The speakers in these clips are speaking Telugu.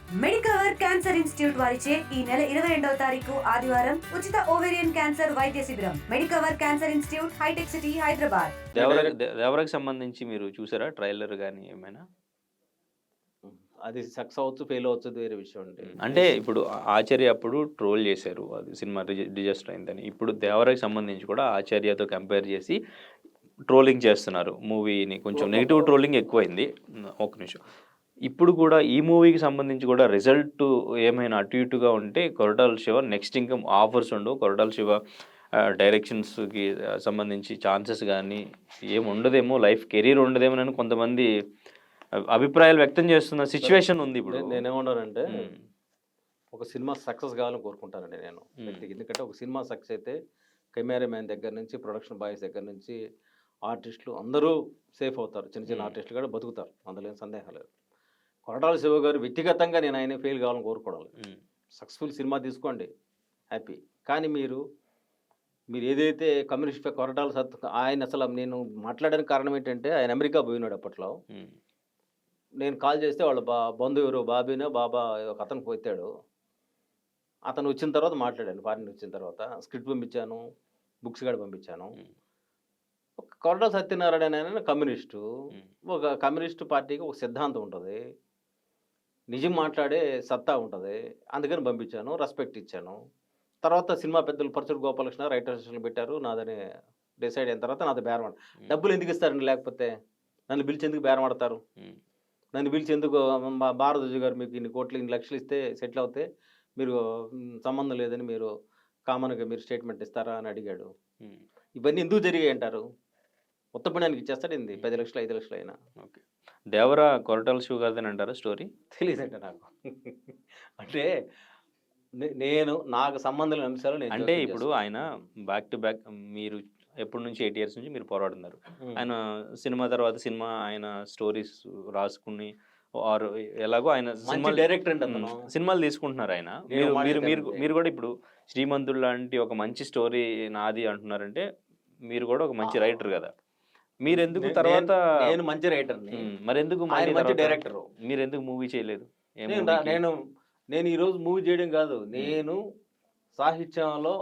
మెడికవర్ క్యాన్సర్ ఇన్స్టిట్యూట్ వారిచే ఈ నెల 22వ తారీఖు ఆదివారం ఉచిత ఓవేరియన్ క్యాన్సర్ వైద్య శిబిరం. Medicover cancer institute, Hitech City, Hyderabad. దేవరకి సంబంధించి మీరు చూసారా ట్రైలర్ కానీ ఏమైనా? అది సక్సెస్ అవ్వచ్చు, ఫెయిల్ అవ్వచ్చు, అది వేరే విషయం అండి. అంటే ఇప్పుడు ఆచార్య అప్పుడు ట్రోల్ చేశారు, అది సినిమా డిజాస్టర్ అయిందని. ఇప్పుడు దేవరకి సంబంధించి కూడా ఆచార్యతో కంపేర్ చేసి ట్రోలింగ్ చేస్తున్నారు మూవీని. కొంచెం నెగిటివ్ ట్రోలింగ్ ఎక్కువైంది. ఒక నిమిషం. ఇప్పుడు కూడా ఈ మూవీకి సంబంధించి కూడా రిజల్ట్ ఏమైనా అటు ఇటుగా ఉంటే కొరటాల శివ నెక్స్ట్ ఇంకా ఆఫర్స్ ఉండవు, కొరటాల శివ డైరెక్షన్స్కి సంబంధించి ఛాన్సెస్ కానీ ఏమి ఉండదేమో, లైఫ్ కెరీర్ ఉండదేమో అని కొంతమంది అభిప్రాయాలు వ్యక్తం చేస్తున్న సిచ్యువేషన్ ఉంది ఇప్పుడు. నేనేమన్నానంటే, ఒక సినిమా సక్సెస్ కావాలని కోరుకుంటానండి నేను. ఎందుకంటే ఒక సినిమా సక్సెస్ అయితే కెమెరామ్యాన్ దగ్గర నుంచి, ప్రొడక్షన్ బాయ్స్ దగ్గర నుంచి, ఆర్టిస్టులు అందరూ సేఫ్ అవుతారు. చిన్న చిన్న ఆర్టిస్టులు కూడా బతుకుతారు, అందులో ఏం సందేహం లేదు. కొరటాల శివ గారు వ్యక్తిగతంగా నేను ఆయన ఫెయిల్ కావాలని కోరుకోవడం. సక్సెస్ఫుల్ సినిమా తీసుకోండి, హ్యాపీ. కానీ మీరు ఏదైతే కమ్యూనిస్ట్ కొరటాల ఆయన అసలు నేను మాట్లాడడానికి కారణం ఏంటంటే, ఆయన అమెరికా పోయినాడు అప్పట్లో. నేను కాల్ చేస్తే వాళ్ళ బంధువు బాబీనో బాబా ఒక అతను పోతాడు. అతను వచ్చిన తర్వాత మాట్లాడాను. ఫారిన్ వచ్చిన తర్వాత స్క్రిప్ట్ పంపించాను, బుక్స్ కూడా పంపించాను. కొరటాల సత్యనారాయణ ఆయన కమ్యూనిస్టు. ఒక కమ్యూనిస్టు పార్టీకి ఒక సిద్ధాంతం ఉంటుంది, నిజం మాట్లాడే సత్తా ఉంటుంది. అందుకని పంపించాను, రెస్పెక్ట్ ఇచ్చాను. తర్వాత సినిమా పెద్దలు పరచూరు గోపాలకృష్ణ రైటర్స్ పెట్టారు, నాదని డిసైడ్ అయిన తర్వాత నాది బేరం. డబ్బులు ఎందుకు ఇస్తారండి? లేకపోతే నన్ను పిలిచి ఎందుకు బేరం ఆడతారు? నన్ను పిలిచి ఎందుకు భారద్వాజ గారు మీకు ఇన్ని కోట్లు, ఇన్ని లక్షలు ఇస్తే సెటిల్ అవుతే మీరు సంబంధం లేదని మీరు కామన్గా మీరు స్టేట్మెంట్ ఇస్తారా అని అడిగాడు. ఇవన్నీ ఎందుకు జరిగాయి అంటారు? ఉత్తపడానికి ఇచ్చేస్తాడు ఏంది 10 లక్షలు 5 లక్షలు అయినా. ఓకే. దేవరా కొరటాల శివ గారిదని అంటారా స్టోరీ? తెలియదంటే నాకు. అంటే నాకు సంబంధం లేని అంశాలు నేను అంటే ఇప్పుడు ఆయన బ్యాక్ టు బ్యాక్ మీరు ఎప్పటి నుంచి 8 years నుంచి మీరు పోరాడుతున్నారు. ఆయన సినిమా తర్వాత సినిమా ఆయన స్టోరీస్ రాసుకుని ఎలాగో ఆయన డైరెక్టర్ అండి అతను. సినిమాలు తీసుకుంటున్నారు ఆయన. మీరు కూడా ఇప్పుడు శ్రీమంతుడు లాంటి ఒక మంచి స్టోరీ నాది అంటున్నారంటే మీరు కూడా ఒక మంచి రైటర్ కదా. మీరు ఎందుకు తర్వాత నేను మంచి రైటర్ని, మరి ఎందుకు మంచి డైరెక్టర్, మీరు ఎందుకు మూవీ చేయలేదు? నేను ఈరోజు మూవీ చేయడం కాదు, నేను సాహిత్యంలో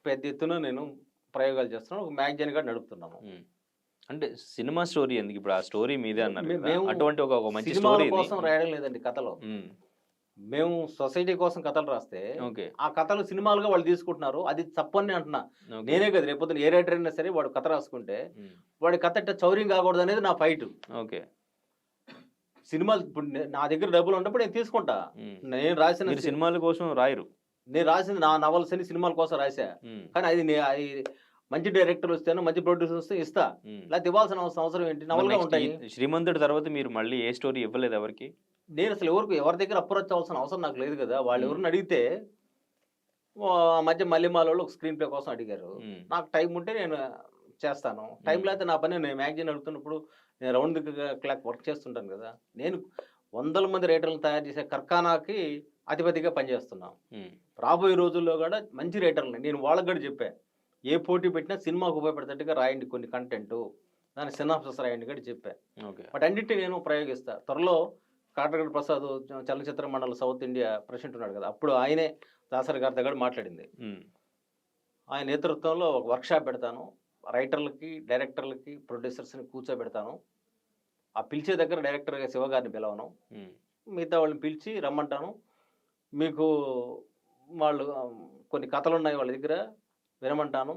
పెద్ద ఎత్తున నేను ప్రయోగాలు చేస్తున్నాను. ఒక మ్యాగజైన్ కూడా నడుపుతున్నాము. అంటే సినిమా స్టోరీ ఎందుకు? ఇప్పుడు ఆ స్టోరీ మీదే అన్నారు. అటువంటి ఒక మంచి స్టోరీ కోసం రాయడం లేదండి కథలో. మేము సొసైటీ కోసం కథలు రాస్తే ఆ కథలు సినిమాలుగా వాళ్ళు తీసుకుంటున్నారు. అది తప్పని అంటున్నా. నేనే కదా రేపొద్దున ఏ రైటర్ అయినా సరే వాడు కథ రాసుకుంటే వాడి కథ అంటే చౌర్యం కాకూడదు అనేది నా ఫైట్. ఓకే. సినిమాలు ఇప్పుడు నా దగ్గర డబ్బులు ఉన్నప్పుడు నేను తీసుకుంటా. నేను రాసిన సినిమాల కోసం రాయరు. నేను రాసింది నా నవల్స్ అని సినిమాల కోసం రాసా. కానీ అది మంచి డైరెక్టర్ వస్తేనో మంచి ప్రొడ్యూసర్ వస్తే ఇస్తా, లేకపోతే ఇవ్వాల్సిన అవసరం ఏంటి? నవల్గా ఉంటాయి. శ్రీమంతుడి తర్వాత మీరు మళ్ళీ ఏ స్టోరీ ఇవ్వలేదు ఎవరికి? నేను అసలు ఎవరి దగ్గర అప్రోచ్ అవ్వాల్సిన అవసరం నాకు లేదు కదా. వాళ్ళు ఎవరిని అడిగితే మధ్య మల్లెమాల వాళ్ళు ఒక స్క్రీన్ ప్లే కోసం అడిగారు. నాకు టైం ఉంటే నేను చేస్తాను, టైం లేకపోతే నా పని. నేను మ్యాగజైన్ అడుగుతున్నప్పుడు నేను రౌండ్ క్లాక్ వర్క్ చేస్తుంటాను కదా. నేను 100 మంది రైటర్లను తయారు చేసే కార్ఖానాకి అధిపతిగా పనిచేస్తున్నాం. రాబోయే రోజుల్లో కూడా మంచి రైటర్లని నేను వాళ్ళకి కూడా చెప్పా, ఏ పోటీ పెట్టినా సినిమాకు ఉపయోగపడేటట్టుగా రాయండి కొన్ని కంటెంట్, దాని సినాప్సిస్ రాయండి కూడా చెప్పా. బట్ అన్నింటినీ నేను ప్రయోగిస్తా. త్వరలో కాటగడ ప్రసాద్ చలనచిత్ర మండలి సౌత్ ఇండియా ప్రెసిడెంట్ ఉన్నాడు కదా, అప్పుడు ఆయనే దాసరి గారి దగ్గర మాట్లాడింది. ఆయన నేతృత్వంలో ఒక వర్క్షాప్ పెడతాను, రైటర్లకి, డైరెక్టర్లకి, ప్రొడ్యూసర్స్ని కూర్చోబెడతాను. ఆ పిలిచే దగ్గర డైరెక్టర్గా శివ గారిని పిలవను, మిగతా వాళ్ళని పిలిచి రమ్మంటాను. మీకు వాళ్ళు కొన్ని కథలు ఉన్నాయి వాళ్ళ దగ్గర వినమంటాను.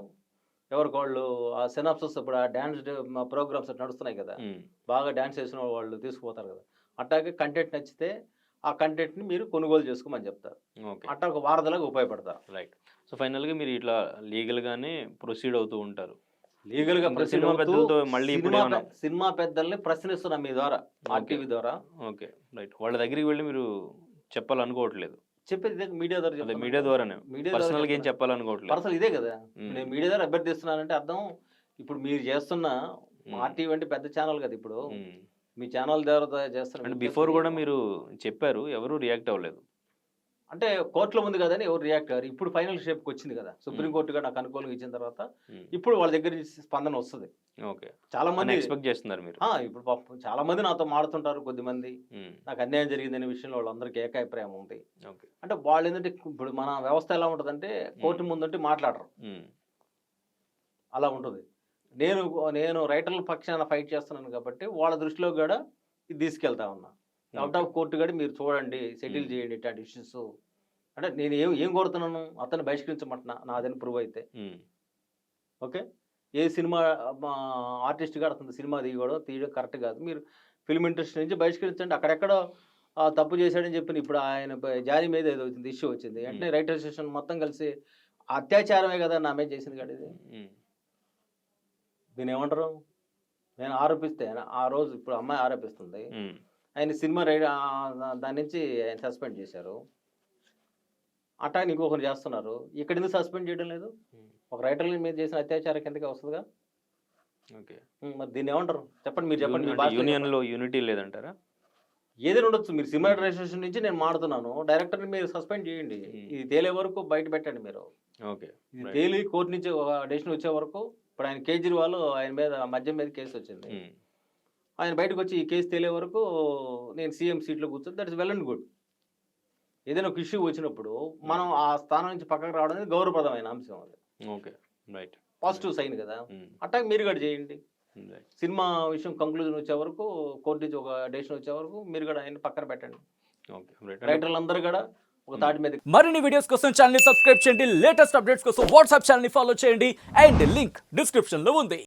ఎవరికి వాళ్ళు ఆ సినాప్సిస్, ఇప్పుడు ఆ డ్యాన్స్ ప్రోగ్రామ్స్ నడుస్తున్నాయి కదా, బాగా డ్యాన్స్ చేసిన వాళ్ళు తీసుకుపోతారు కదా, అట్లాగే కంటెంట్ నచ్చితే ఆ కంటెంట్ని మీరు కొనుగోలు చేసుకోమని చెప్తారు. అట్లా ఒక వారధలాగా ఉపయోగపడతారు. రైట్. సో ఫైనల్గా మీరు ఇట్లా లీగల్గానే ప్రొసీడ్ అవుతూ ఉంటారు. లీగల్గా సినిమా పెద్దలతో మళ్ళీ సినిమా పెద్దల్ని ప్రశ్నిస్తున్నాం మీ ద్వారా, ఆర్టీవీ ద్వారా. Okay, right. వాళ్ళ దగ్గరికి వెళ్ళి మీరు చెప్పాలనుకోవట్లేదు? చెప్పేది మీడియా ద్వారా. మీడియా ద్వారానే, పర్సనల్గా ఏం చెప్పాలనుకోవట్లేదు. పర్సనల్ ఇదే కదా, నేను మీడియా ద్వారా అభ్యర్థిస్తున్నానంటే అర్థం ఇప్పుడు మీరు చేస్తున్న ఆర్టీవీ అంటే పెద్ద ఛానల్ కదా, ఇప్పుడు మీ ఛానల్ ద్వారా చేస్తున్నారు. బిఫోర్ కూడా మీరు చెప్పారు, ఎవరు రియాక్ట్ అవ్వలేదు. అంటే కోర్టులో ఉంది కదని ఎవరు రియాక్ట్ అయ్యారు. ఇప్పుడు ఫైనల్ షేప్కి వచ్చింది కదా, సుప్రీంకోర్టు కూడా నాకు అనుకూలంగా ఇచ్చిన తర్వాత ఇప్పుడు వాళ్ళ దగ్గర నుంచి స్పందన వస్తుంది. ఓకే, చాలా మంది ఎక్స్పెక్ట్ చేస్తున్నారు మీరు. ఇప్పుడు పాపం చాలా మంది నాతో మాడుతుంటారు. కొద్దిమంది నాకు అన్యాయం జరిగిందనే విషయంలో వాళ్ళందరికీ ఏకాభిప్రాయం ఉంది. ఓకే, అంటే వాళ్ళు ఏంటంటే ఇప్పుడు మన వ్యవస్థ ఎలా ఉంటుందంటే కోర్టు ముందుంటే మాట్లాడరు, అలా ఉంటుంది. నేను రైటర్ల పక్షాన ఫైట్ చేస్తున్నాను కాబట్టి వాళ్ళ దృష్టిలో కూడా ఇది తీసుకెళ్తా ఉన్నా. అవుట్ ఆఫ్ కోర్టు కూడా మీరు చూడండి, సెటిల్ చేయండి ఇట్లాంటి ఇష్యూస్. అంటే నేను ఏం కోరుతున్నాను, అతను బహిష్కరించమంటున్నా నాదని ప్రూవ్ అయితే. ఓకే, ఏ సినిమా ఆర్టిస్ట్ కూడా అతను సినిమా తీయడం కరెక్ట్ కాదు. మీరు ఫిల్మ్ ఇండస్ట్రీ నుంచి బహిష్కరించండి. అక్కడెక్కడో తప్పు చేశాడని చెప్పి ఇప్పుడు ఆయన జారీ మీద ఏదో ఇష్యూ వచ్చింది అంటే రైటర్ అసోసియేషన్ మొత్తం కలిసి అత్యాచారమే కదా నా మీద చేసింది కాదు ఇది. దీని ఏమంటారు, నేను ఆరోపిస్తే ఆ రోజు ఇప్పుడు అమ్మాయి ఆరోపిస్తుంది, ఆయన సినిమా దాని నుంచి ఆయన సస్పెండ్ చేశారు. అట్టా ఇంకొకరు చేస్తున్నారు. ఇక్కడ ఎందుకు సస్పెండ్ చేయడం లేదు? ఒక రైటర్ మీద చేసిన అత్యాచారం కిందకి వస్తుందిగా. ఓకే, మరి దీన్ని ఏమంటారు చెప్పండి, మీరు చెప్పండి. యూనియన్లో యూనిటీ లేదంటారా? ఏదైనా ఉండొచ్చు. మీరు సినిమా రిజిస్ట్రేషన్ నుంచి నేను మాడుతున్నాను, డైరెక్టర్ని మీరు సస్పెండ్ చేయండి, ఇది తేలే వరకు బయట పెట్టండి మీరు. ఓకే, ఇది తేలి కోర్టు నుంచి ఒక డెసిషన్ వచ్చే వరకు. ఇప్పుడు ఆయన కేజ్రీవాల్ ఆయన మీద మద్యం మీద కేసు వచ్చింది, ఆయన బయటకు వచ్చి ఈ కేసు తేలే వరకు నేను సీఎం సీట్లో కూర్చొని that is well and good. ఏదైనా ఒక ఇష్యూ వచ్చినప్పుడు మనం ఆ స్థానం నుంచి పక్కకు రావడం అనేది గౌరవప్రదమైన అంశం. అది ఓకే, రైట్, పాజిటివ్ సైన్ కదా. అట్టా మీరు కూడా చేయండి. సినిమా విషయం కంక్లూజన్ వచ్చే వరకు, కోర్టు నుంచి ఒక డెసిషన్ వచ్చే వరకు మీరు కూడా ఆయన పక్కన పెట్టండి. రైటర్లు అందరూ కూడా ఒక తాటి మీద. మరిన్ని వీడియోస్ కోసం ఛానల్ ని సబ్స్క్రైబ్ చేయండి, లేటెస్ట్ అప్డేట్స్ కోసం వాట్సాప్ ఛానల్ ని ఫాలో చేయండి అండ్ లింక్ డిస్క్రిప్షన్ లో ఉంది.